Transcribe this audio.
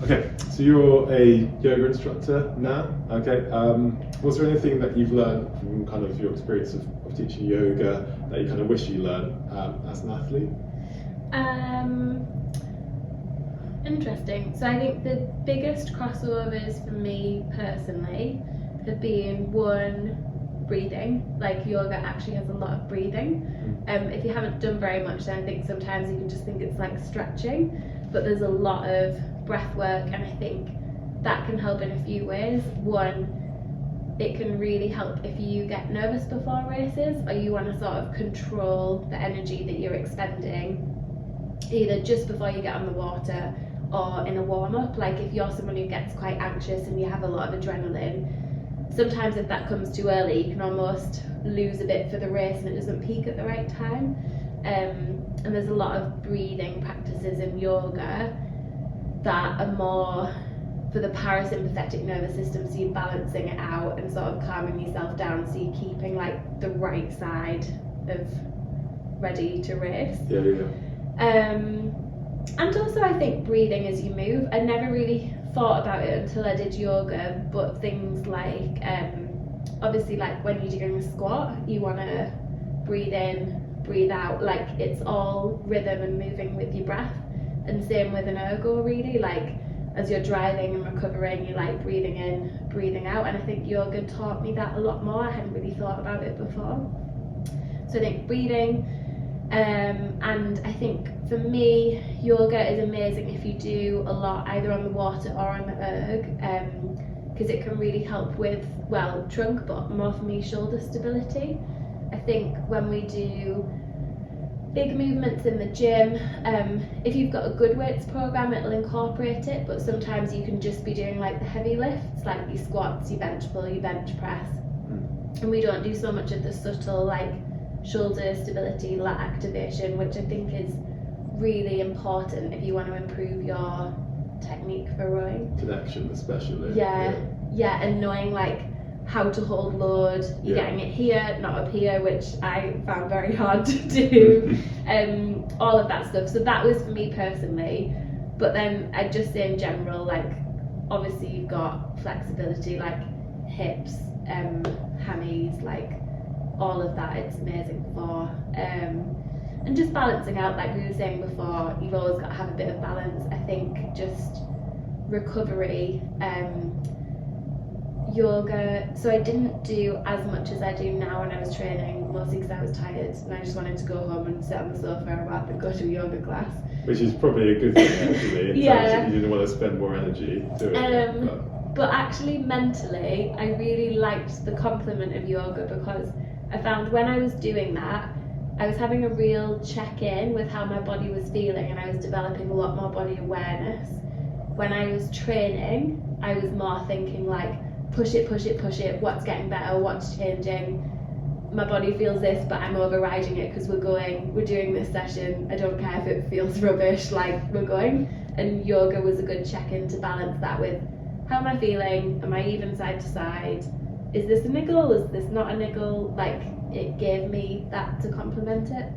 Okay, so you're a yoga instructor now. Okay, was there anything that you've learned from kind of your experience of teaching yoga that you kind of wish you learned as an athlete? Interesting. So I think the biggest crossovers for me personally have been one, breathing. Like yoga actually has a lot of breathing. If you haven't done very much, then I think sometimes you can just think it's like stretching, but there's a lot of breath work, and I think that can help in a few ways. One, it can really help if you get nervous before races, or you want to sort of control the energy that you're expending either just before you get on the water or in a warm-up. Like if you're someone who gets quite anxious and you have a lot of adrenaline, sometimes if that comes too early you can almost lose a bit for the race and it doesn't peak at the right time. And there's a lot of breathing practices in yoga that are more for the parasympathetic nervous system, so you're balancing it out and sort of calming yourself down, so you're keeping like the right side of ready to race. And also I think breathing as you move. I never really thought about it until I did yoga, but things like obviously like when you're doing a squat you want to breathe in, breathe out, like it's all rhythm and moving with your breath. And same with an ergo, really, like as you're driving and recovering, you're like breathing in, breathing out, and I think yoga taught me that a lot more. I hadn't really thought about it before. So I think breathing, and I think for me yoga is amazing if you do a lot either on the water or on the erg, because it can really help with, well, trunk, but more for me shoulder stability. I think when we do big movements in the gym, if you've got a good weights program it'll incorporate it, but sometimes you can just be doing like the heavy lifts, like your squats, your bench pull, your bench press, and we don't do so much of the subtle like shoulder stability, lat activation, which I think is really important if you want to improve your technique for rowing. Connection especially. Yeah, and knowing like how to hold load, you're getting it here, not up here, which I found very hard to do. All of that stuff. So that was for me personally. But then I'd just say in general, like obviously you've got flexibility, like hips, hammies, like all of that, it's amazing for. And just balancing out, like we were saying before, you've always got to have a bit of balance. I think just recovery, yoga, so I didn't do as much as I do now when I was training, mostly because I was tired and I just wanted to go home and sit on the sofa rather than go to a yoga class. Which is probably a good thing actually, in terms of you didn't want to spend more energy doing it. But actually mentally, I really liked the complement of yoga, because I found when I was doing that, I was having a real check-in with how my body was feeling, and I was developing a lot more body awareness. When I was training, I was more thinking like, push it, what's getting better, what's changing. My body feels this, but I'm overriding it because we're doing this session, I don't care if it feels rubbish, like we're going. And yoga was a good check-in to balance that with, how am I feeling, am I even side to side, is this a niggle, is this not a niggle, like it gave me that to complement it.